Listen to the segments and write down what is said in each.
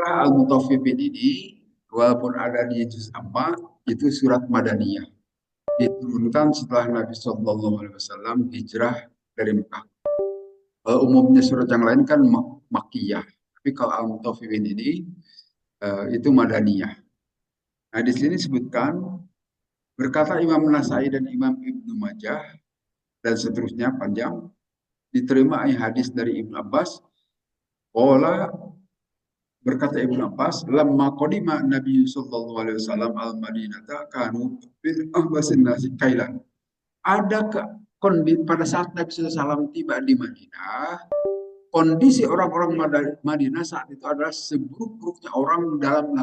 surah Al-Mutaffifin ini, walaupun ada di juz 4, itu surat Madaniyah. Diturunkan setelah Nabi Shallallahu Alaihi Wasallam hijrah dari Mekah. Umumnya surat yang lain kan Makkiyah. Tapi kalau Al-Mutaffifin ini, itu Madaniyah. Nah, di sini disebutkan, berkata Imam Nasai dan Imam Ibnu Majah, dan seterusnya panjang, diterima hadis dari Ibnu Abbas, Qala, berkata Ibnu Abbas, lamma qadima Nabi sallallahu alaihi wasallam al-Madinata kanu bil ahbasin nasi kailan. Ada pada saat Nabi sallallahu alaihi wasallam tiba di Madinah, kondisi orang-orang Madinah saat itu adalah seburuk-buruknya orang dalam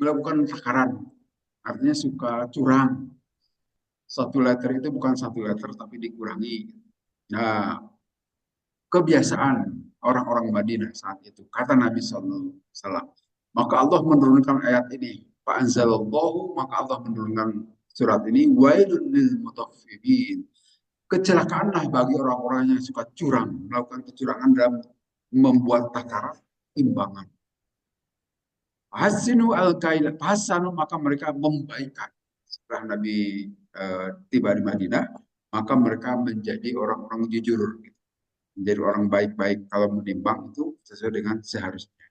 melakukan takaran. Artinya suka curang. Satu letter itu bukan satu letter tapi dikurangi. Nah, kebiasaan orang-orang Madinah saat itu. Kata Nabi SAW. Maka Allah menurunkan ayat ini. Fa'anzalallahu, maka Allah menurunkan surat ini. Wailun lil mutaffifin. Kecelakaanlah bagi orang-orang yang suka curang. Melakukan kecurangan dalam membuat takaran timbangan. Hasinu al-kaila. Hasanu, maka mereka membaikkan. Setelah Nabi tiba di Madinah, maka mereka menjadi orang-orang jujur, menjadi orang baik-baik kalau menimbang itu sesuai dengan seharusnya.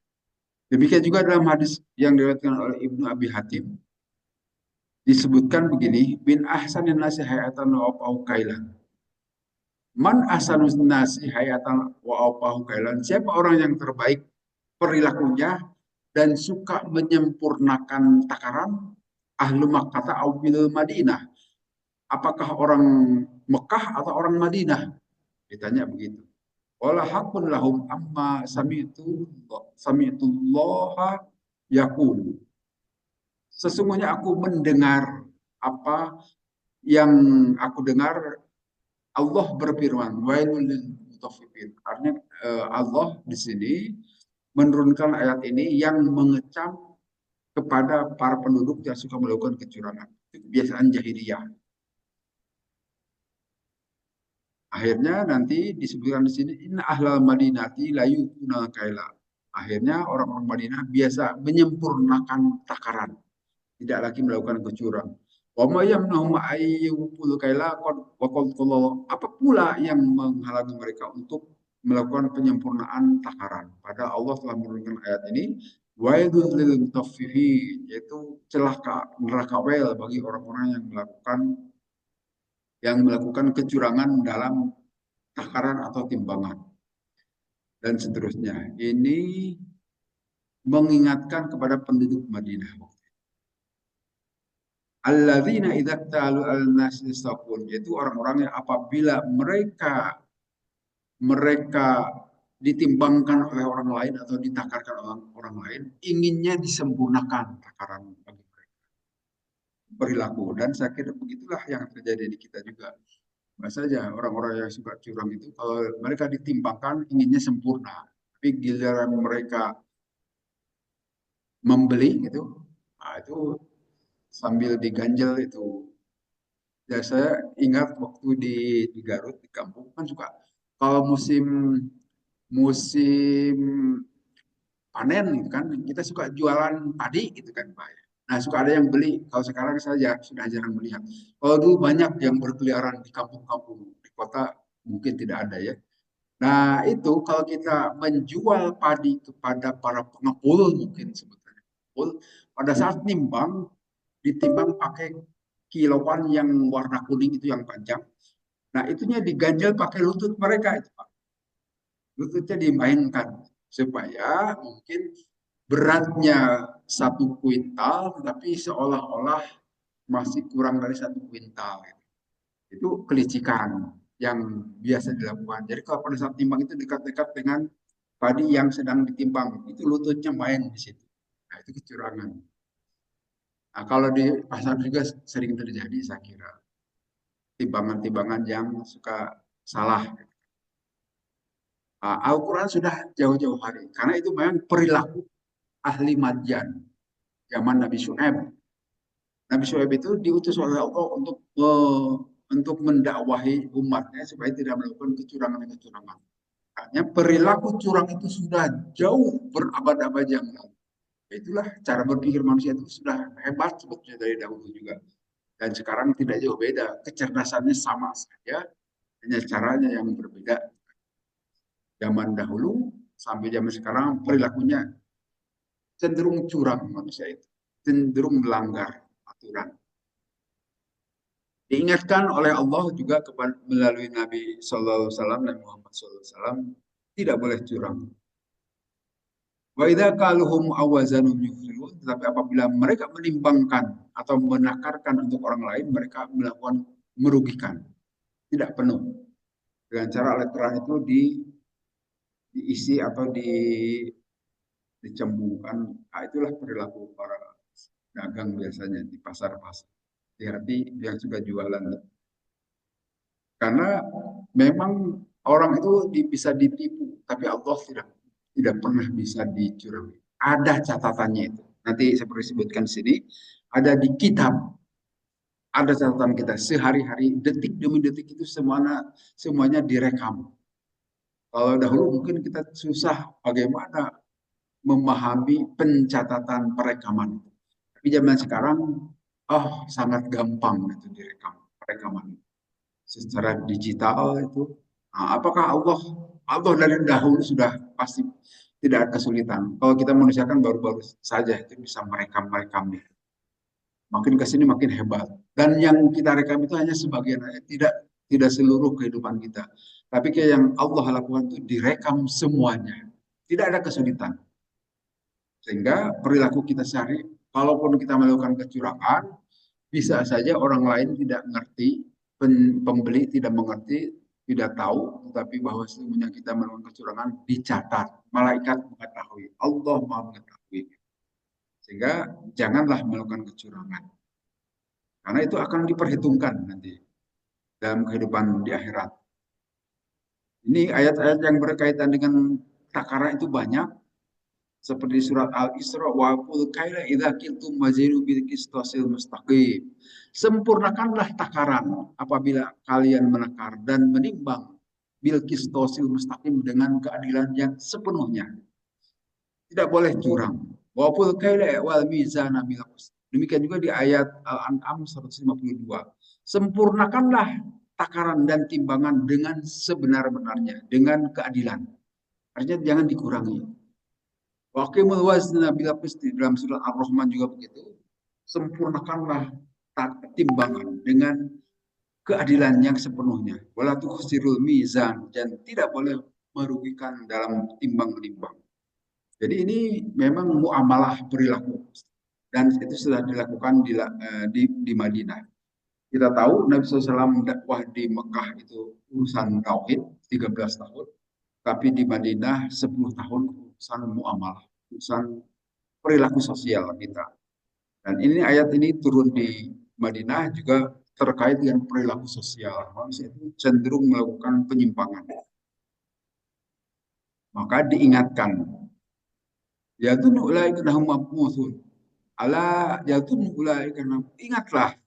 Demikian juga dalam hadis yang diriwayatkan oleh Ibnu Abi Hatim disebutkan begini, bin ahsanin nasi hayatan wa au kailan. Man ahsanun nasi hayatan wa au kailan. Siapa orang yang terbaik perilakunya dan suka menyempurnakan takaran? Ahlu Makkah au bil Madinah. Apakah orang Mekah atau orang Madinah? Ditanya begitu. Wala hakun lahum amma sami'tullaha yaqulu. Sesungguhnya aku mendengar apa yang aku dengar Allah berfirman, wailul lil mutaffifin. Artinya Allah di sini menurunkan ayat ini yang mengecam kepada para penduduk yang suka melakukan kecurangan. Itu kebiasaan jahiliyah. Akhirnya nanti disebutkan di sini inna ahlal madinati layukuna kaila. Akhirnya orang-orang Madinah biasa menyempurnakan takaran, tidak lagi melakukan kecurangan. Wa ma yamnahum ayyul kaila apa pula yang menghalangi mereka untuk melakukan penyempurnaan takaran. Padahal Allah telah menurunkan ayat ini wailul lil mutaffifin, yaitu celaka neraka wel bagi orang-orang yang melakukan kecurangan dalam takaran atau timbangan dan seterusnya. Ini mengingatkan kepada penduduk Madinah. Alladzina idza ta'alu al-nasi saqun, yaitu orang-orang yang apabila mereka ditimbangkan oleh orang lain atau ditakarkan oleh orang lain, inginnya disempurnakan takaran bagi mereka perilaku, dan saya kira begitulah yang terjadi di kita juga. Saja orang-orang yang suka curang itu kalau mereka ditimbangkan inginnya sempurna, tapi giliran mereka membeli gitu, nah itu sambil diganjel itu. Ya saya ingat waktu di Garut di kampung kan suka kalau musim musim panen gitu kan kita suka jualan padi gitu kan Pak. Nah suka ada yang beli. Kalau sekarang saya sudah jarang melihat. Kalau dulu banyak yang berkeliaran di kampung-kampung, di kota mungkin tidak ada ya. Nah, itu kalau kita menjual padi kepada para pengepul, mungkin sebetulnya pengepul, pada saat nimbang, ditimbang pakai kiloan yang warna kuning itu yang panjang. Nah, itunya diganjel pakai lutut mereka itu, Pak. Lututnya dimainkan supaya mungkin beratnya 1 kuintal, tapi seolah-olah masih kurang dari 1 kuintal. Itu kelicikan yang biasa dilakukan. Jadi kalau pada saat timbang itu dekat-dekat dengan padi yang sedang ditimbang, itu lututnya main di situ. Nah, itu kecurangan. Nah, kalau di pasar juga sering terjadi, saya kira. Timbangan-timbangan yang suka salah. Nah, Al-Quran sudah jauh-jauh hari. Karena itu memang perilaku ahli Madyan. Zaman Nabi Shu'aib. Nabi Shu'aib itu diutus oleh Allah untuk mendakwahi umatnya supaya tidak melakukan kecurangan-kecurangan. Hanya perilaku curang itu sudah jauh berabad-abad yang lalu. Itulah cara berpikir manusia itu sudah hebat sebetulnya dari dahulu juga. Dan sekarang tidak jauh beda. Kecerdasannya sama saja, hanya caranya yang berbeda. Zaman dahulu sampai zaman sekarang perilakunya cenderung curang manusia itu. Cenderung melanggar aturan. Diingatkan oleh Allah juga kepada melalui Nabi Sallallahu Alaihi Wasallam dan Muhammad Sallallahu Alaihi Wasallam tidak boleh curang. Wa idza kaluhum awazanum yufilun, tetapi apabila mereka menimbangkan atau menakarkan untuk orang lain, mereka melakukan merugikan, tidak penuh. Dengan cara alat terang itu diisi atau dicembungkan. Nah, itulah perilaku para dagang biasanya di pasar-pasar. Hati-hati yang suka jualan. Karena memang orang itu bisa ditipu, tapi Allah tidak pernah bisa dicurang. Ada catatannya itu. Nanti seperti disebutkan di sini, ada di kitab, ada catatan kita sehari-hari, detik demi detik itu semuanya direkam. Kalau dahulu mungkin kita susah bagaimana memahami pencatatan perekaman. Tapi zaman sekarang, oh sangat gampang itu direkam perekaman secara digital itu. Nah, apakah Allah dari dahulu sudah pasti tidak ada kesulitan. Kalau kita manusia kan baru-baru saja itu bisa merekam-merekamnya. Makin ke sini makin hebat. Dan yang kita rekam itu hanya sebagian aja, tidak seluruh kehidupan kita. Tapi kayak yang Allah lakukan itu direkam semuanya. Tidak ada kesulitan. Sehingga perilaku kita sehari, kalaupun kita melakukan kecurangan, bisa saja orang lain tidak mengerti, pembeli tidak mengerti, tidak tahu, tetapi bahwa sesungguhnya kita melakukan kecurangan dicatat. Malaikat mengetahui, Allah Maha mengetahui. Sehingga janganlah melakukan kecurangan. Karena itu akan diperhitungkan nanti dalam kehidupan di akhirat. Ini ayat-ayat yang berkaitan dengan takara itu banyak. Seperti surat Al-Isra wa qul kaila idza qiltum wazinu bil qistasil mustaqim. Sempurnakanlah takaran apabila kalian menakar dan menimbang bil qistasil mustaqim dengan keadilan yang sepenuhnya. Tidak boleh curang. Wa qul kaila wal mizana bil qist. Demikian juga di ayat Al-An'am 152. Sempurnakanlah takaran dan timbangan dengan sebenar-benarnya, dengan keadilan. Artinya jangan dikurangi. Waqimul wazna bila qisti, dalam surat Ar-Rahman juga begitu. Sempurnakanlah timbangan dengan keadilan yang sepenuhnya. Wala tukhsirul mizan, dan tidak boleh merugikan dalam timbang-timbang. Jadi ini memang muamalah perilaku dan itu sudah dilakukan di Madinah. Kita tahu Nabi SAW dakwah di Mekah itu urusan tauhid 13 tahun, tapi di Madinah 10 tahun urusan muamalah, urusan perilaku sosial kita. Dan ini ayat ini turun di Madinah juga terkait dengan perilaku sosial. Manusia itu cenderung melakukan penyimpangan. Maka diingatkan, ya tuh ulaika nahum mab'utsun. Ala ya tuh ulaika ingatlah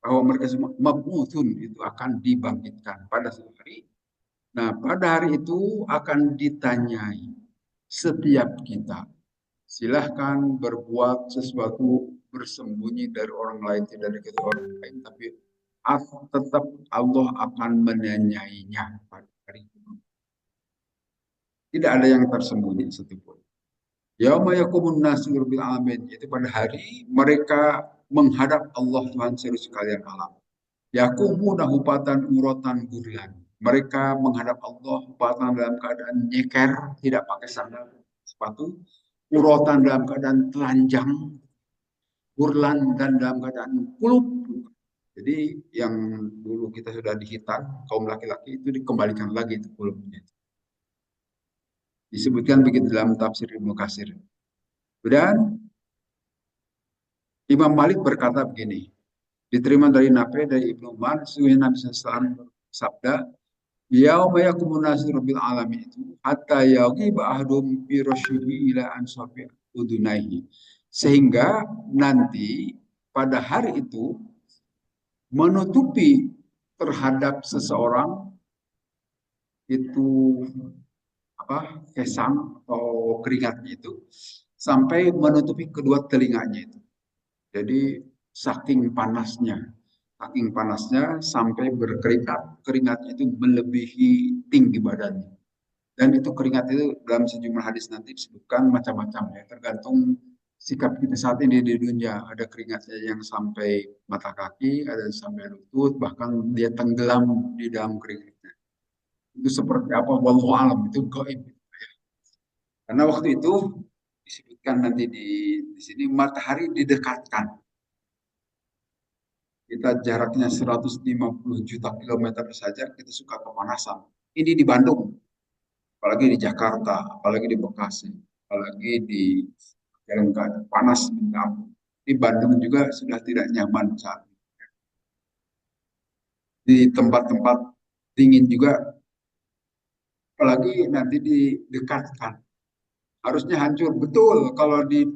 bahwa mereka semua mab'utsun itu akan dibangkitkan pada suatu hari. Nah, pada hari itu akan ditanyai setiap kita. Silahkan berbuat sesuatu bersembunyi dari orang lain, tidak diketahui orang lain, tapi tetap Allah akan menanyainya pada hari itu. Tidak ada yang tersembunyi satupun. Yauma yakumun nasu rabbil alamin, yaitu pada hari mereka menghadap Allah Tuhan seluruh sekalian alam. Yakumuna hupatan urotan gurlan. Mereka menghadap Allah hupatan dalam keadaan nyeker, tidak pakai sandal sepatu, urotan dalam keadaan telanjang, gurlan dan dalam keadaan kulup. Jadi yang dulu kita sudah dihitan, kaum laki-laki itu dikembalikan lagi itu kulupnya. Disebutkan begitu dalam tafsir Ibnu Katsir. Dan Imam Malik berkata begini, diterima dari Nafi dari Ibnu Umar, sesungguhnya Nabi SAW sabda, yauma yaqumun nasu rabbil alamin itu hatta yaghiba ahdum fi rasyhi ila ansafi udunaihi. Sehingga nanti pada hari itu menutupi terhadap seseorang itu apa kesang atau keringatnya itu sampai menutupi kedua telinganya itu. Jadi saking panasnya sampai berkeringat, keringatnya itu melebihi tinggi badannya. Dan itu keringat itu dalam sejumlah hadis nanti disebutkan macam-macam ya, tergantung sikap kita saat ini di dunia. Ada keringatnya yang sampai mata kaki, ada yang sampai lutut, bahkan dia tenggelam di dalam keringatnya. Itu seperti apa? Wallahu alam, itu gaib. Karena waktu itu disebutkan nanti di sini matahari didekatkan. Kita jaraknya 150 juta kilometer saja kita suka kepanasan. Ini di Bandung, apalagi di Jakarta, apalagi di Bekasi, apalagi di Jalan panas minta ampun. Di Bandung juga sudah tidak nyaman saat ini. Di tempat-tempat dingin juga, apalagi nanti didekatkan. Harusnya hancur betul kalau di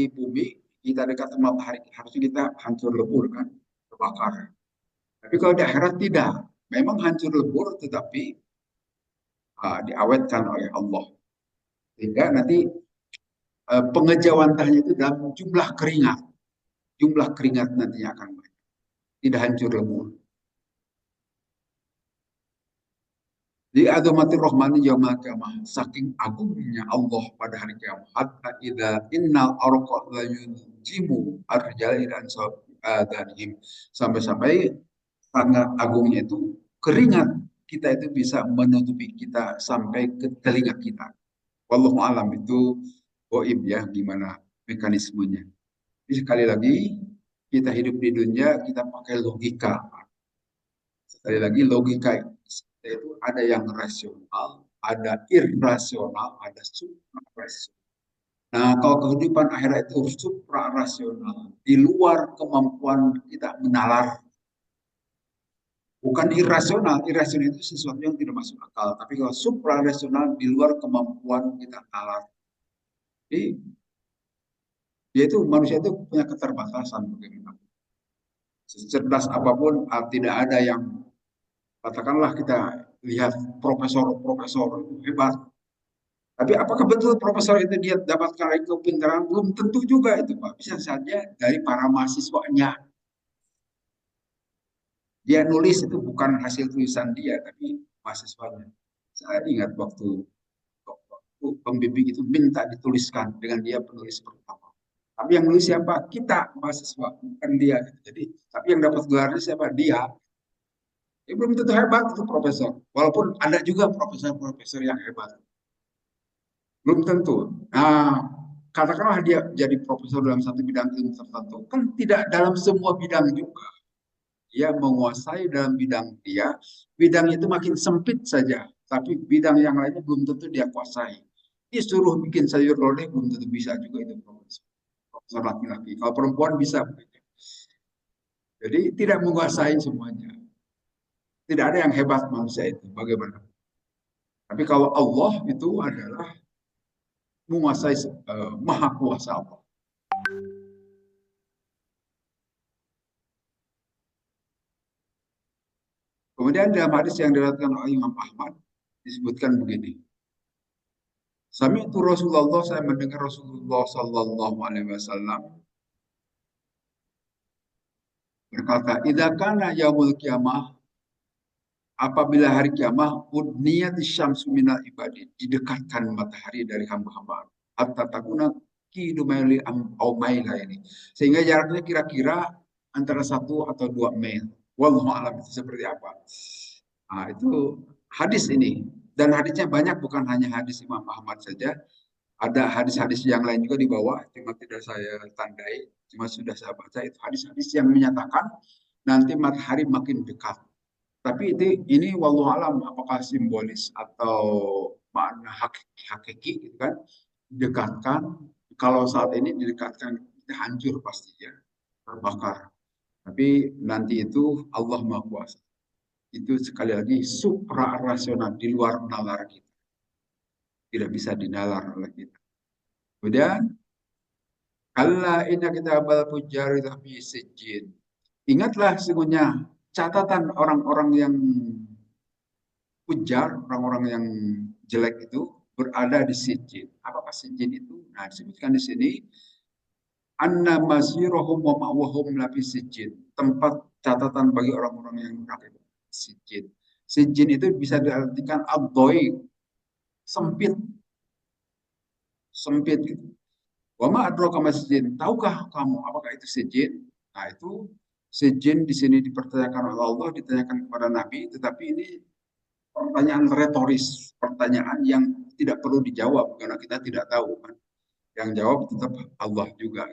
bumi kita dekat sama matahari, harusnya kita hancur lebur kan, terbakar. Tapi kalau di akhirat tidak, memang hancur lebur tetapi diawetkan oleh Allah. Sehingga nanti pengejauhan itu dalam jumlah keringat nantinya akan banyak, tidak hancur lebur. Di azamatir rahmani yaumil qiyamah, saking agungnya Allah pada hari kiamat, hatta idza innal arqa la yunjimu arjali dan sadanihim, sampai-sampai sangat agungnya itu keringat kita itu bisa menutupi kita sampai ke telinga kita. Wallahu alam, itu goib ya, gimana mekanismenya. Jadi sekali lagi, kita hidup di dunia kita pakai logika. Sekali lagi logika itu ada yang rasional, ada irrasional, ada suprarasional. Nah, kalau kehidupan akhirat itu suprarasional, di luar kemampuan kita menalar. Bukan irasional, irasional itu sesuatu yang tidak masuk akal. Tapi kalau suprarasional, di luar kemampuan kita nalar. Jadi, yaitu manusia itu punya keterbatasan bagaimana. Secerdas apapun, tidak ada yang, katakanlah kita lihat profesor-profesor itu hebat. Tapi apakah betul profesor itu dia dapatkan kepintaran? Belum tentu juga itu, Pak. Bisa saja dari para mahasiswanya. Dia nulis itu bukan hasil tulisan dia, tapi mahasiswanya. Saya ingat waktu pembimbing itu minta dituliskan dengan dia penulis pertama. Tapi yang nulis siapa? Kita mahasiswa, bukan dia. Jadi, tapi yang dapat gelarnya siapa? Dia. Dia belum tentu hebat itu profesor. Walaupun ada juga profesor-profesor yang hebat. Belum tentu. Nah, katakanlah dia jadi profesor dalam satu bidang ilmu tertentu, kan tidak dalam semua bidang juga. Dia menguasai dalam bidang dia, bidang itu makin sempit saja, tapi bidang yang lainnya belum tentu dia kuasai. Dia suruh bikin sayur lodeh belum tentu bisa juga itu profesor. Profesor laki-laki. Kalau perempuan bisa. Jadi tidak menguasai semuanya. Tidak ada yang hebat manusia itu. Bagaimana? Tapi kalau Allah itu adalah menguasai, maha kuasa Allah. Kemudian dalam hadis yang diriwayatkan oleh Imam Ahmad disebutkan begini. Sami itu Rasulullah, saya mendengar Rasulullah Sallallahu Alaihi Wasallam berkata, "Idza kana yaumul qiyamah, apabila hari kiamat, udniyat syamsu minal ibadi, didekatkan matahari dari hamba-hamba. Hatta takuna kidumaili au maila ini. Sehingga jaraknya kira-kira antara 1 atau 2 mil. Wallahu a'lam itu seperti apa. Nah, itu hadis ini. Dan hadisnya banyak, bukan hanya hadis Imam Ahmad saja. Ada hadis-hadis yang lain juga di bawah, cuma tidak saya tandai, cuma sudah saya baca itu hadis-hadis yang menyatakan nanti matahari makin dekat. Tapi ini wallahu alam apakah simbolis atau makna hakiki gitu kan? Dekatkan, kalau saat ini didekatkan kita hancur pasti ya, terbakar. Tapi nanti itu Allah Maha Kuasa. Itu sekali lagi supra rasional, di luar nalar kita. Tidak bisa dinalar oleh kita. Kemudian Allah inna kitabal fujari fi sijjin. Ingatlah sesungguhnya catatan orang-orang yang ujar, orang-orang yang jelek itu berada di sijin. Apakah sijin itu? Nah, disebutkan di sini anna masirahum wa ma'wahum lapis sijin. Tempat catatan bagi orang-orang yang kafir. Sijin. Sijin itu bisa diartikan abdoi, sempit, sempit gitu. Wa ma adraka masjid. Tahukah kamu apakah itu sijin? Nah, itu sijin di sini dipertanyakan oleh Allah, ditanyakan kepada Nabi, tetapi ini pertanyaan retoris, pertanyaan yang tidak perlu dijawab karena kita tidak tahu kan. Yang jawab tetap Allah juga.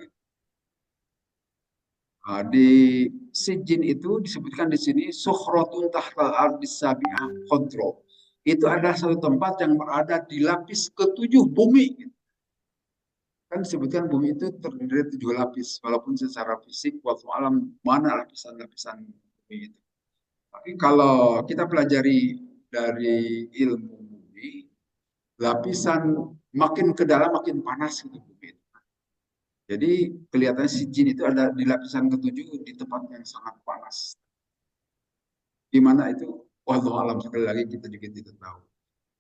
Nah, di sijin itu disebutkan di sini sukhratun tahtal ardis sabi'ah kontrol. Itu adalah satu tempat yang berada di lapis ketujuh bumi. Kan disebutkan bumi itu terdiri dari tujuh lapis, walaupun secara fisik waktu alam mana lapisan-lapisan bumi itu. Tapi kalau kita pelajari dari ilmu bumi, lapisan makin ke dalam makin panas gitu bumi. Jadi kelihatannya si jin itu ada di lapisan ketujuh di tempat yang sangat panas. Di mana itu? Wallahu alam, sekali lagi kita juga tidak tahu.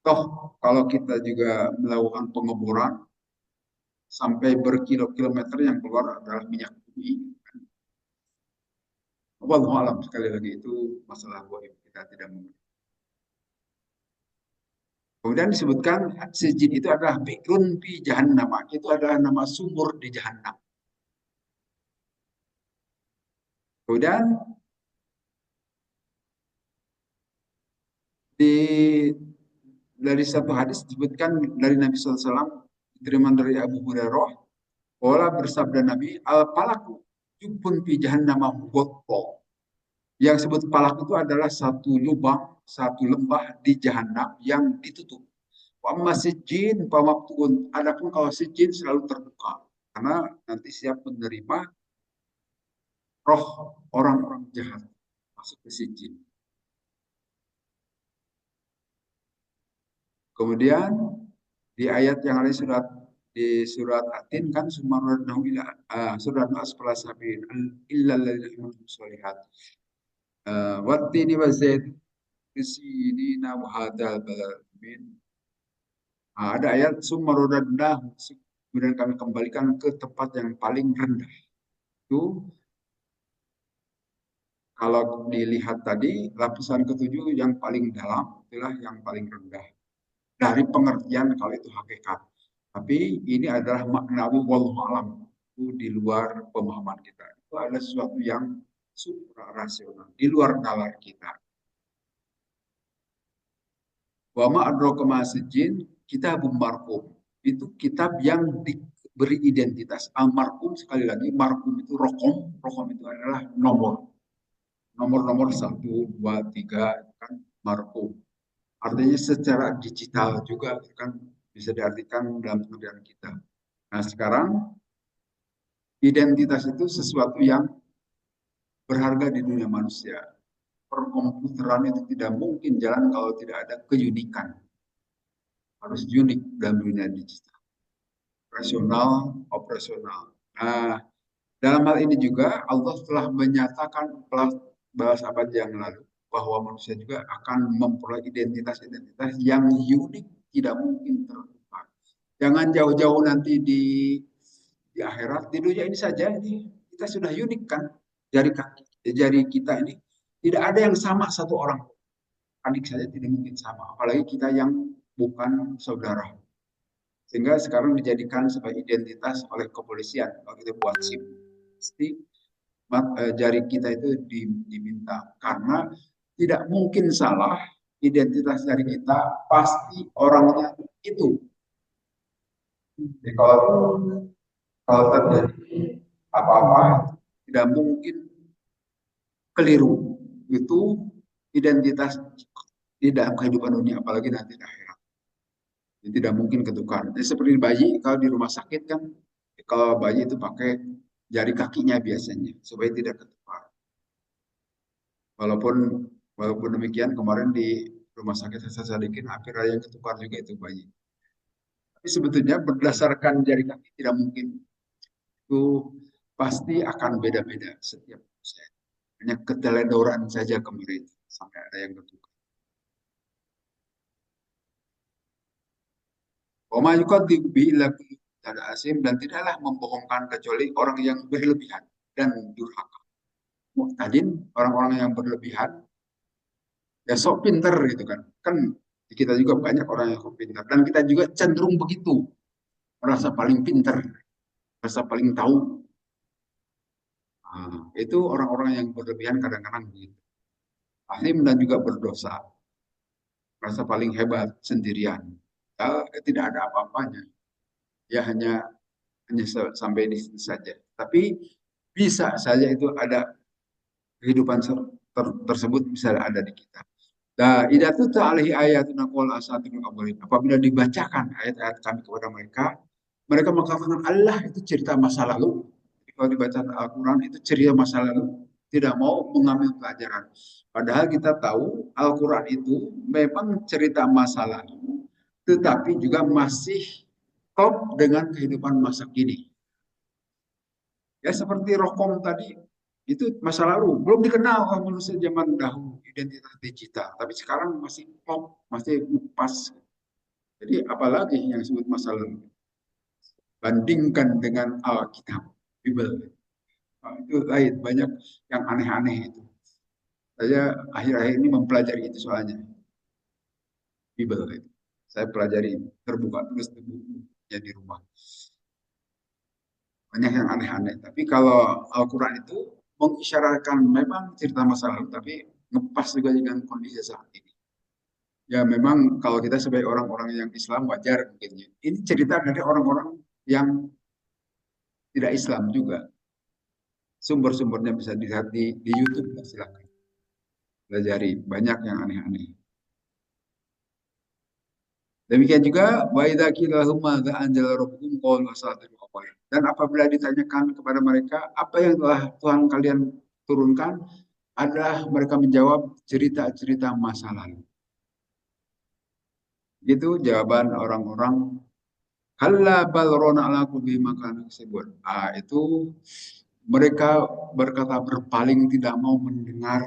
Toh kalau kita juga melakukan pengeboran sampai berkilo-kilometer yang keluar adalah minyak bumi. Wallahu alam, sekali lagi itu masalah gaib, kita tidak mengerti. Kemudian disebutkan sijin itu adalah bikrun fi jahannam. Itu adalah nama sumur di jahannam. Kemudian di dari satu hadis disebutkan dari Nabi SAW, diterima dari Abu Hurairah, Ola bersabda Nabi, al palaku jubun fi jahannam gotpo. Yang sebut palak itu adalah satu lubang, satu lembah di jahanam yang ditutup. Amma sijin, pamaktun. Adapun kalau sijin selalu terbuka. Karena nanti siap menerima roh orang-orang jahat masuk ke sijin. Kemudian di ayat yang lain surat di surat Atin kan sumaradahu ila surat asfala sabin illa alladziina sholihat. Wattini wa zaid bisinina wa hadzal balad min. Ada ayat sumaradahu, kemudian kami kembalikan ke tempat yang paling rendah. Itu kalau dilihat tadi lapisan ketujuh yang paling dalam itulah yang paling rendah. Dari pengertian kalau itu hakikat. Tapi ini adalah maknawi wallahu alam. Itu di luar pemahaman kita. Itu ada sesuatu yang supra rasional, di luar nalar kita. Wa ma adraka ma sijin kitabun marqum. Itu kitab yang diberi identitas. Al-marqum, sekali lagi, marqum itu rokom. Rokom itu adalah nomor. Nomor-nomor 1, 2, 3 kan marqum. Artinya secara digital juga kan bisa diartikan dalam pengertian kita. Nah, sekarang identitas itu sesuatu yang berharga di dunia manusia. Perkomputeran itu tidak mungkin jalan kalau tidak ada keunikan. Harus unik dalam dunia digital. Rasional, operasional. Nah, dalam hal ini juga Allah telah menyatakan bahas abad yang lalu bahwa manusia juga akan memperoleh identitas-identitas yang unik, tidak mungkin tertukar. Jangan jauh-jauh nanti di akhirat, di dunia ini saja ini kita sudah unik kan. Jari kita ini tidak ada yang sama satu orang. Adik saja tidak mungkin sama, apalagi kita yang bukan saudara. Sehingga sekarang dijadikan sebagai identitas oleh kepolisian. Kalau kita buat SIM, pasti jari kita itu diminta. Karena tidak mungkin salah, identitas jari kita pasti orangnya itu. Jadi kalau terjadi apa-apa, tidak mungkin keliru. Itu identitas di dalam kehidupan dunia, apalagi nanti di akhirat. Jadi tidak mungkin ketukar. Jadi seperti bayi, kalau di rumah sakit kan, kalau bayi itu pakai jari kakinya biasanya, supaya tidak ketukar. Walaupun walaupun demikian, kemarin di rumah sakit Hasan Sadikin, hampir ada yang ketukar juga itu bayi. Tapi sebetulnya berdasarkan jari kaki tidak mungkin. Itu pasti akan beda-beda setiap manusia. Hanya keteledoran saja kemarin, sampai ada yang ketukar. Wa ma yukadzibu bihi illa bercanda asim, dan tidaklah membohongkan kecuali orang yang berlebihan dan durhaka. Muhtadin, orang-orang yang berlebihan, ya sok pinter gitu kan. Kan kita juga banyak orang yang sok pinter. Dan kita juga cenderung begitu. Merasa paling pinter, merasa paling tahu. Nah, itu orang-orang yang berlebihan kadang-kadang begitu. Alim dan juga berdosa. Merasa paling hebat sendirian. Ya, tidak ada apa-apanya. Ya hanya sampai di situ saja. Tapi bisa saja itu ada kehidupan tersebut bisa ada di kita. Nah, idatu ta'alihi ayatuna qol asatirul awwalin. Apabila dibacakan ayat-ayat kami kepada mereka, mereka mengatakan Allah itu cerita masa lalu. Jadi kalau dibaca Al-Quran itu cerita masa lalu. Tidak mau mengambil pelajaran. Padahal kita tahu Al-Quran itu memang cerita masa lalu, tetapi juga masih klop dengan kehidupan masa kini. Ya seperti Rokom tadi, itu masa lalu. Belum dikenal oleh manusia zaman dahulu, identitas digital. Tapi sekarang masih pop, masih pas. Jadi apalagi yang disebut masa lalu. Bandingkan dengan Alkitab, Bible. Nah, itu lain, banyak yang aneh-aneh itu. Saya akhir-akhir ini mempelajari itu soalnya. Bible itu. Saya pelajari, terbuka terus bukunya di rumah. Banyak yang aneh-aneh. Tapi kalau Al-Quran itu mengisyaratkan memang cerita masa lalu, tapi ngepas juga dengan kondisi saat ini. Ya memang kalau kita sebagai orang-orang yang Islam wajar mungkin. Ini cerita dari orang-orang yang tidak Islam juga. Sumber-sumbernya bisa dilihat di YouTube. Silakan pelajari. Banyak yang aneh-aneh. Demikian juga wa idza qila lahum madza anzala rabbukum qalu asatirul awwalin. Dan apabila ditanyakan kepada mereka apa yang telah Tuhan kalian turunkan, adalah mereka menjawab cerita-cerita masa lalu. Itu jawaban orang-orang kalla bal rona ala qulubi makan tersebut. Itu mereka berkata berpaling tidak mau mendengar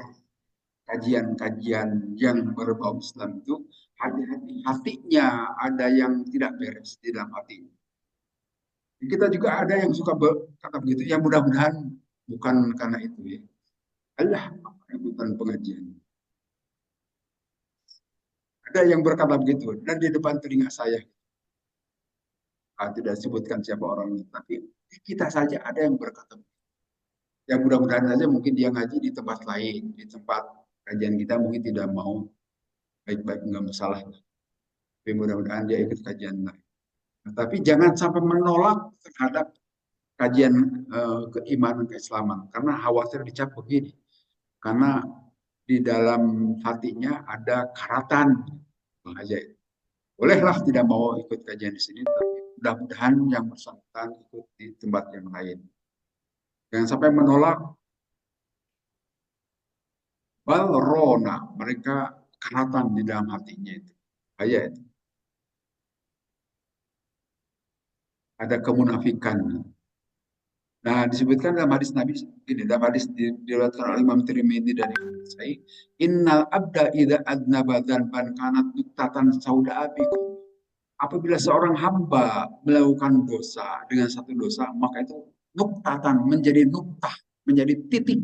kajian-kajian yang berbau Islam itu hati-hati hatinya ada yang tidak beres di dalam hati. Kita juga ada yang suka berkata begitu. Ya mudah-mudahan bukan karena itu ya. Allah bukan pengajian. Ada yang berkata begitu dan di depan telinga saya tidak sebutkan siapa orangnya, tapi kita saja ada yang berkata begitu. Ya mudah-mudahan saja mungkin dia ngaji di tempat lain, di tempat kajian kita mungkin tidak mau, baik-baik nggak masalah. Tapi mudah-mudahan dia ikut kajian lain. Tapi jangan sampai menolak terhadap kajian keimanan keislaman karena khawatir dicap begini. Karena di dalam hatinya ada karatan aja. Bolehlah tidak mau ikut kajian di sini, tapi mudah-mudahan yang bersangkutan ikut di tempat yang lain. Jangan sampai menolak. Balrona, mereka karatan di dalam hatinya itu. Ayat. Ada kemunafikan. Nah, disebutkan dalam hadis Nabi ini, dalam hadis diriwayatkan oleh Imam Tirmidzi dari Sahih, innal abda idza adnaba dzanban kanat nuktatan sauda abikum. Apabila seorang hamba melakukan dosa dengan satu dosa, maka itu nuktatan menjadi nuktah, menjadi titik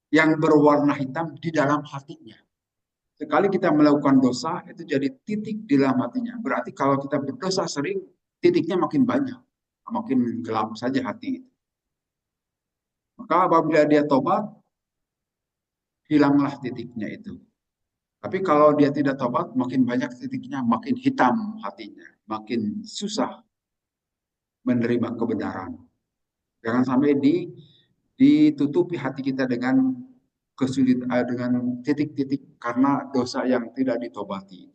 yang berwarna hitam di dalam hatinya. Sekali kita melakukan dosa, itu jadi titik di dalam hatinya. Berarti kalau kita berdosa sering, titiknya makin banyak. Makin gelap saja hati. Maka apabila dia tobat, hilanglah titiknya itu. Tapi kalau dia tidak tobat, makin banyak titiknya, makin hitam hatinya. Makin susah menerima kebenaran. Jangan sampai ditutupi hati kita dengan kesulitan, dengan titik-titik karena dosa yang tidak ditobati.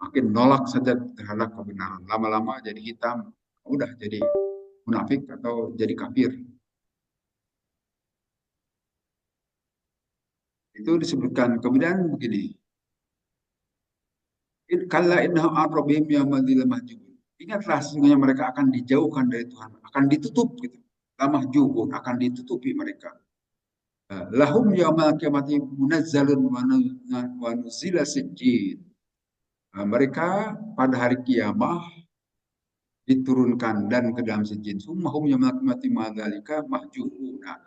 Makin nolak saja terhadap kebenaran. Lama-lama jadi hitam, udah jadi munafik atau jadi kafir. Itu disebutkan. Kemudian begini. Kalla innahu arrobihim yamadil mahjubun. Ingatlah sesungguhnya mereka akan dijauhkan dari Tuhan. Akan ditutup gitu. Mahjubun akan ditutupi mereka. Lahum yaumal kiamati munazzalun wa nuzila sijjin. Mereka pada hari kiamah diturunkan dan ke dalam sijin. Summahum yaumati madzalika mahjuruna.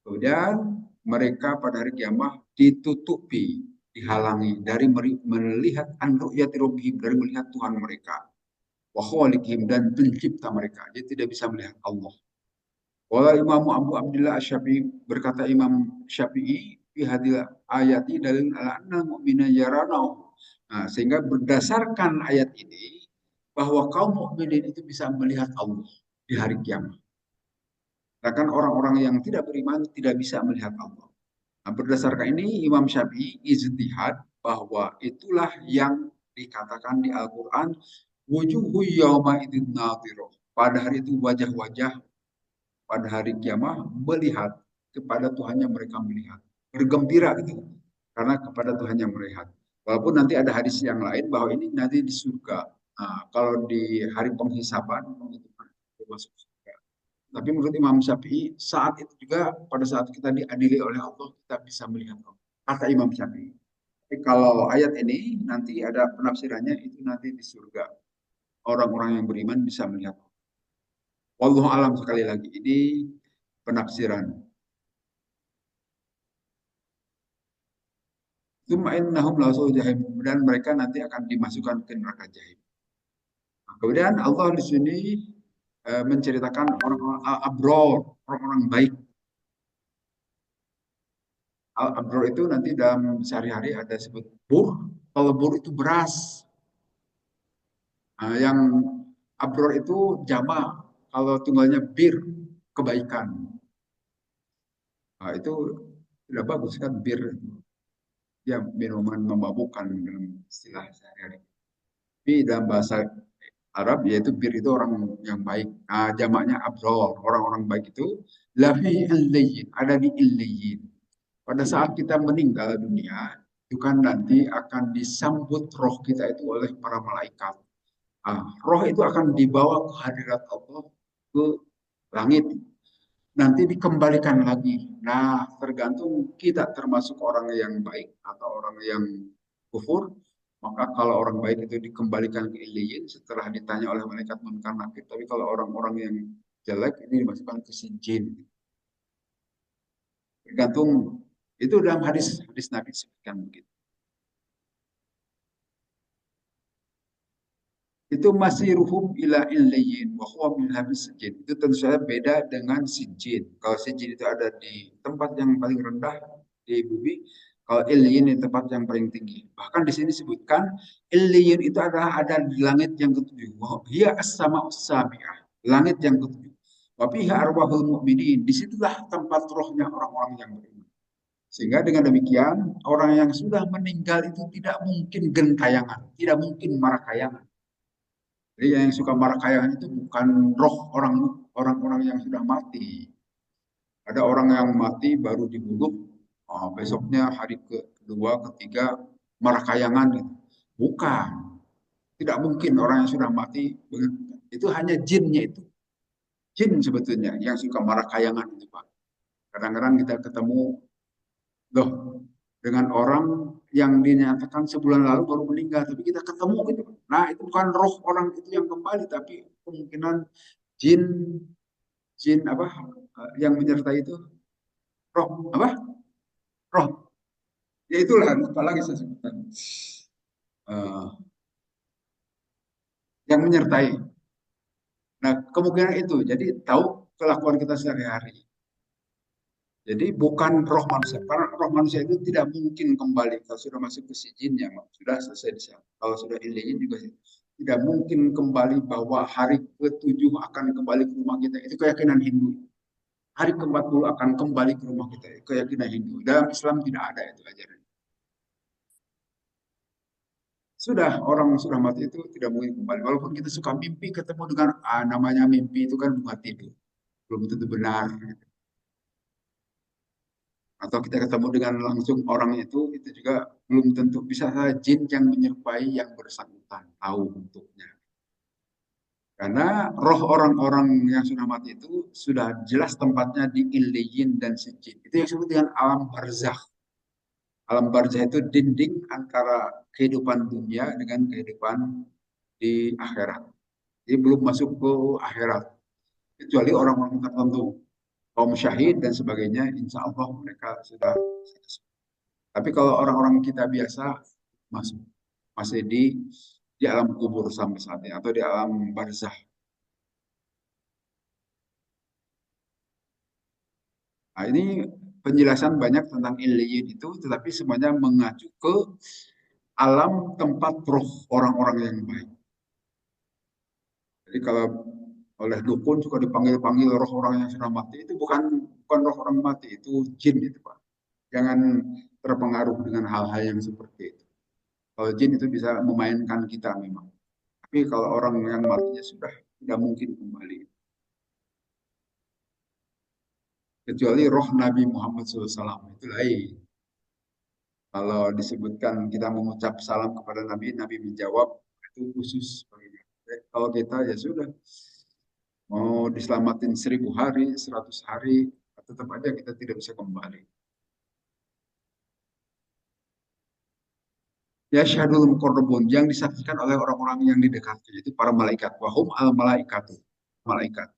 Kemudian mereka pada hari kiamat ditutupi, dihalangi dari melihat an ru'yati rabbihim, dari melihat Tuhan mereka. Wa khaliqihim, dan pencipta mereka. Dia tidak bisa melihat Allah. Wala Imam Abu Abdullah Asy-Syafi'i, berkata Imam Syafi'i, fi hadil ayati dalil ala anna mu'mina yaranahu. Nah, sehingga berdasarkan ayat ini bahwa kaum mukminin itu bisa melihat Allah di hari kiamat. Sedangkan orang-orang yang tidak beriman tidak bisa melihat Allah. Nah, berdasarkan ini Imam Syafi'i ijtihad bahwa itulah yang dikatakan di Al-Quran, wujuhu yawma idin nadhiroh. Pada hari itu wajah-wajah pada hari kiamat melihat kepada Tuhan yang mereka melihat. Bergembira gitu. Karena kepada Tuhan yang melihat. Walaupun nanti ada hadis yang lain bahwa ini nanti di surga. Nah, kalau di hari penghisaban, itu masuk surga. Tapi menurut Imam Syafi'i, saat itu juga pada saat kita diadili oleh Allah, kita bisa melihat Allah. Kata Imam Syafi'i. Tapi kalau ayat ini nanti ada penafsirannya, itu nanti di surga. Orang-orang yang beriman bisa melihat Allah. Wallahu alam, sekali lagi. Ini penafsiran. Tsumma innahum lasul jahim. Dan mereka nanti akan dimasukkan ke neraka jahim. Nah, kemudian Allah di sini menceritakan orang-orang al-abror, orang-orang baik. Al-abror itu nanti dalam sehari-hari ada sebut bur. Kalau bur itu beras. Nah, yang abror itu jama. Kalau tunggalnya bir, kebaikan. Nah, itu tidak bagus kan bir. Ya, minuman memabukkan dalam istilah sehari-hari. Tapi dalam bahasa Arab yaitu bir itu orang yang baik. Nah, jamaknya abror, orang-orang baik itu lafi illiyin, ada di illiyin. Pada saat kita meninggal dunia, itu kan nanti akan disambut roh kita itu oleh para malaikat. Nah, roh itu akan dibawa ke hadirat Allah ke langit. Nanti dikembalikan lagi. Nah, tergantung kita termasuk orang yang baik atau orang yang kufur. Maka kalau orang baik itu dikembalikan ke iliyin setelah ditanya oleh malaikat munkar nakir. Tapi kalau orang-orang yang jelek ini dimasukkan ke sijin. Tergantung, itu dalam hadis hadis Nabi sebutkan begitu. Itu masih ruhum ila illiyin wa huwa min habis sijin. Itu tentu saja beda dengan sijin. Kalau sijin itu ada di tempat yang paling rendah di bumi, kalau illiyin di tempat yang paling tinggi. Bahkan di sini disebutkan illiyin itu adalah ada di langit yang ketujuh. Wa hiya as-sama us-sabi'ah. Langit yang ketujuh. Wa fiha arwahul mu'minin. Disitulah tempat rohnya orang-orang yang beriman. Sehingga dengan demikian, orang yang sudah meninggal itu tidak mungkin gentayangan, tidak mungkin marakayangan. Jadi yang suka marah kayangan itu bukan roh orang-orang yang sudah mati. Ada orang yang mati baru dibunuh, besoknya hari kedua, ketiga marah kayangan gitu. Bukan, tidak mungkin orang yang sudah mati itu hanya jinnya itu. Jin sebetulnya yang suka marah kayangan itu Pak. Kadang-kadang kita ketemu loh dengan orang yang dinyatakan sebulan lalu baru meninggal, tapi kita ketemu gitu. Nah, itu bukan roh orang itu yang kembali, tapi kemungkinan jin jin apa yang menyertai itu roh apa roh ya itulah lupa lagi saya sebutkan. Eh, yang menyertai. Nah, kemungkinan itu jadi tahu kelakuan kita sehari-hari. Jadi bukan roh manusia, karena roh manusia itu tidak mungkin kembali kalau sudah masuk ke si jin ya, sudah selesai di sana. Kalau sudah iliyin juga tidak mungkin kembali bahwa hari ketujuh akan kembali ke rumah kita. Itu keyakinan Hindu. Hari ke-40 akan kembali ke rumah kita. Keyakinan Hindu. Dalam Islam tidak ada itu ajaran. Sudah orang sudah mati itu tidak mungkin kembali. Walaupun kita suka mimpi ketemu dengan namanya mimpi itu kan bukan tidur. Belum tentu benar. Gitu. Atau kita ketemu dengan langsung orang itu juga belum tentu bisa saja jin yang menyerupai yang bersangkutan tahu bentuknya. Karena roh orang-orang yang sudah mati itu sudah jelas tempatnya di iliyin dan sijin. Itu yang disebut dengan alam barzakh. Alam barzakh itu dinding antara kehidupan dunia dengan kehidupan di akhirat. Jadi belum masuk ke akhirat. Kecuali orang-orang tertentu, kaum syahid dan sebagainya, insya Allah mereka sudah. Tapi kalau orang-orang kita biasa masuk, masih di alam kubur sampai saat ini atau di alam barzah. Nah, ini penjelasan banyak tentang illiyin itu, tetapi semuanya mengacu ke alam tempat roh orang-orang yang baik. Jadi kalau oleh dukun juga dipanggil-panggil roh orang yang sudah mati, itu bukan roh orang mati, itu jin itu Pak. Jangan terpengaruh dengan hal-hal yang seperti itu. Kalau jin itu bisa memainkan kita memang. Tapi kalau orang yang matinya sudah tidak mungkin kembali. Kecuali roh Nabi Muhammad SAW itu lain. Kalau disebutkan kita mengucap salam kepada Nabi, Nabi menjawab itu khusus bagi kita. Kalau kita ya sudah mau diselamatin 1000 hari, 100 hari, tetap aja kita tidak bisa kembali. Ya syahadul muqarrabun yang disaksikan oleh orang-orang yang didekati itu para malaikat. Wahum al malaikatu, malaikat.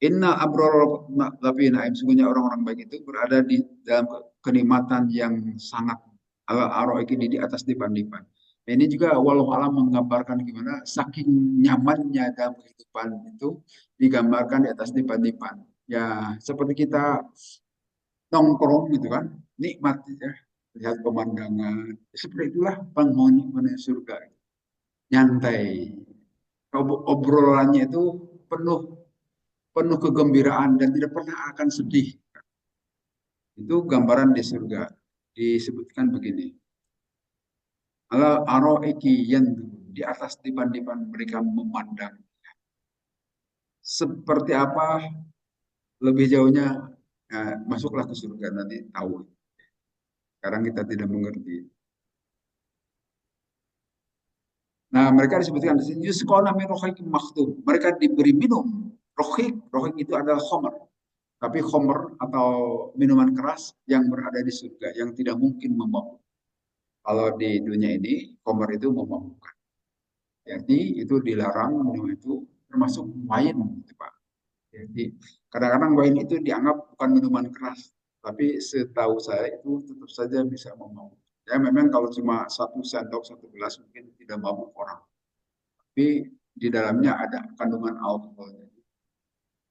Inna abror tapi naim sungguhnya orang-orang baik itu berada di dalam kenikmatan yang sangat ala aroik ini di atas dipan-dipan. Nah, ini juga walau alam menggambarkan gimana saking nyamannya dalam kehidupan itu digambarkan di atas dipan-dipan. Ya seperti kita nongkrong gitu kan, nikmat ya, lihat pemandangan. Seperti itulah penghuni menuju surga. Nyantai. Obrolannya itu penuh penuh kegembiraan dan tidak pernah akan sedih. Itu gambaran di surga. Disebutkan begini. Ala aro'iki yang di atas dipan-dipan mereka memandang. Seperti apa lebih jauhnya, masuklah ke surga nanti tahu. Sekarang kita tidak mengerti. Nah, mereka disebutkan di sini yusqona min rohiqim maktum. Mereka diberi minum rohik. Rohik itu adalah khomer. Tapi khomer atau minuman keras yang berada di surga yang tidak mungkin memabuk. Kalau di dunia ini khomer itu memabukkan. Jadi itu dilarang minum itu termasuk wine, gitu, Pak. Jadi kadang-kadang wine itu dianggap bukan minuman keras, tapi setahu saya itu tetap saja bisa memabuk. Ya memang kalau cuma 1 sendok 1 gelas mungkin tidak mabuk orang, tapi di dalamnya ada kandungan alkoholnya.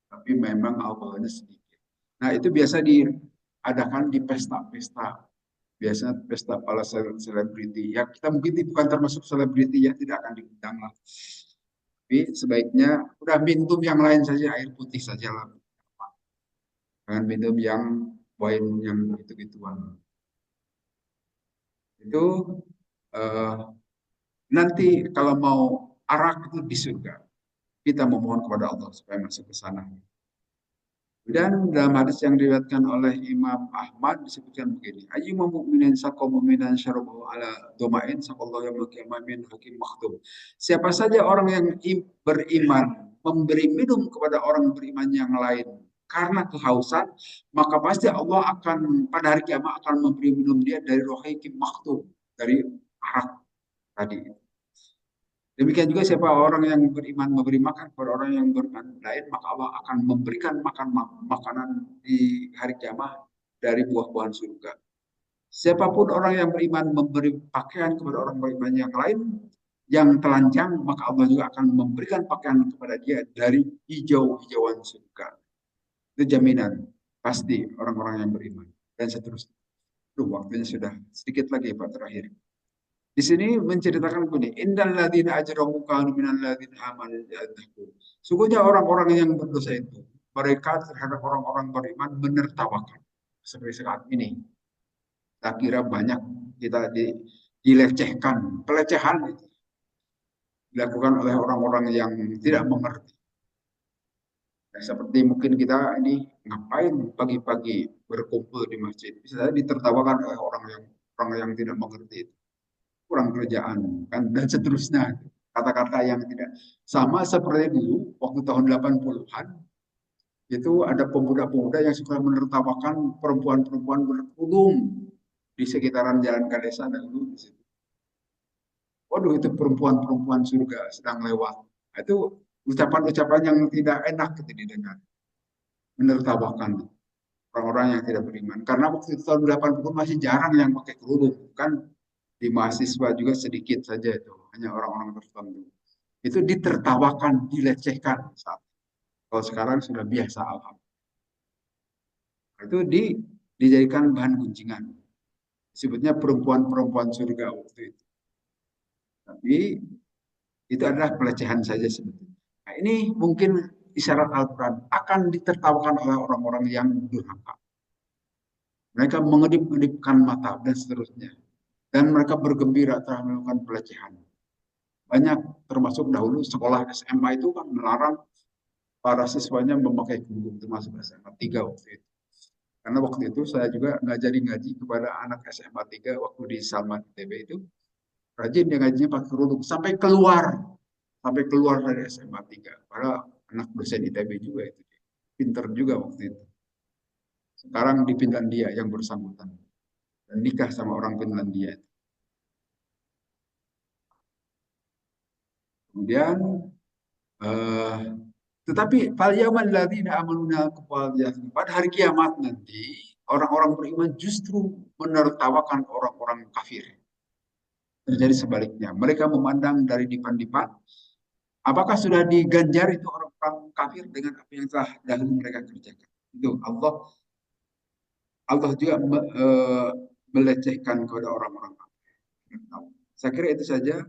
Tapi memang alkoholnya sedikit. Nah itu biasa diadakan di pesta-pesta, biasanya pesta para selebriti. Ya kita mungkin bukan termasuk selebriti ya, tidak akan diundang lah. Tapi sebaiknya udah minum yang lain saja, air putih saja lah. Jangan minum yang wine yang gitu-gituan. Itu eh, nanti kalau mau arak itu di surga. Kita memohon kepada Allah supaya masuk ke sana. Dan dalam hadis yang diriwayatkan oleh Imam Ahmad disebutkan begini, ayyuma mu'minin saqa mu'minan syarabahu ala domain saqallahu yaumil qiyamah min hakim maktum. Siapa saja orang yang beriman memberi minum kepada orang beriman yang lain karena kehausan, maka pasti Allah akan pada hari kiamat akan memberi minum dia dari rohikim maktum, dari arak tadi. Demikian juga siapa orang yang beriman memberi makan kepada orang yang beriman lain, maka Allah akan memberikan makanan di hari kiamat dari buah-buahan surga. Siapapun orang yang beriman memberi pakaian kepada orang beriman yang lain yang telanjang, maka Allah juga akan memberikan pakaian kepada dia dari hijau-hijauan surga. Itu jaminan pasti orang-orang yang beriman dan seterusnya. Duh, waktunya sudah sedikit lagi Pak terakhir. Di sini menceritakan begini, innal ladzina ajramu kanu minal ladzina amanu yadhakun. Sungguhnya orang-orang yang berdosa itu, mereka terhadap orang-orang beriman menertawakan. Seperti saat ini, kita kira banyak kita dilecehkan, pelecehan itu dilakukan oleh orang-orang yang tidak mengerti. Ya, seperti mungkin kita ini ngapain pagi-pagi berkumpul di masjid, bisa saja ditertawakan oleh orang yang tidak mengerti itu. Kurang kerjaan kan dan seterusnya, kata-kata yang tidak sama seperti dulu waktu tahun 80-an itu ada pemuda-pemuda yang suka menertawakan perempuan-perempuan berkerudung di sekitaran Jalan Kadesa dulu di situ. Waduh itu perempuan-perempuan surga sedang lewat. Nah, itu ucapan-ucapan yang tidak enak gitu didengar, menertawakan orang-orang yang tidak beriman. Karena waktu itu tahun 80 masih jarang yang pakai kerudung, kan di mahasiswa juga sedikit saja itu, hanya orang-orang tertentu. Itu ditertawakan, dilecehkan saat. Kalau sekarang sudah biasa alhamdulillah. Itu dijadikan bahan gunjingan. Sebutnya perempuan-perempuan surga waktu itu. Tapi itu adalah pelecehan saja sebetulnya. Nah, ini mungkin isyarat Al-Quran akan ditertawakan oleh orang-orang yang durhaka. Mereka mengedip-edipkan mata dan seterusnya. Dan mereka bergembira telah melakukan pelecehan. Banyak termasuk dahulu sekolah SMA itu kan melarang para siswanya memakai kerudung termasuk SMA 3 waktu itu. Karena waktu itu saya juga ngaji kepada anak SMA 3 waktu di Salman ITB itu. Rajin dia ngajinya pakai kerudung sampai keluar dari SMA 3. Padahal anak dosen ITB juga itu. Pinter juga waktu itu. Sekarang di Finlandia yang bersangkutan. Dan nikah sama orang Finlandia. Kemudian eh, tetapi fal yaumal ladzina amanuna pada hari kiamat nanti orang-orang beriman justru menertawakan orang-orang kafir. Terjadi sebaliknya. Mereka memandang dari dipan-dipan. Apakah sudah diganjar itu orang-orang kafir dengan apa yang telah dahulu mereka kerjakan? Itu Allah juga melecehkan kepada orang-orang kafir. Saya kira itu saja.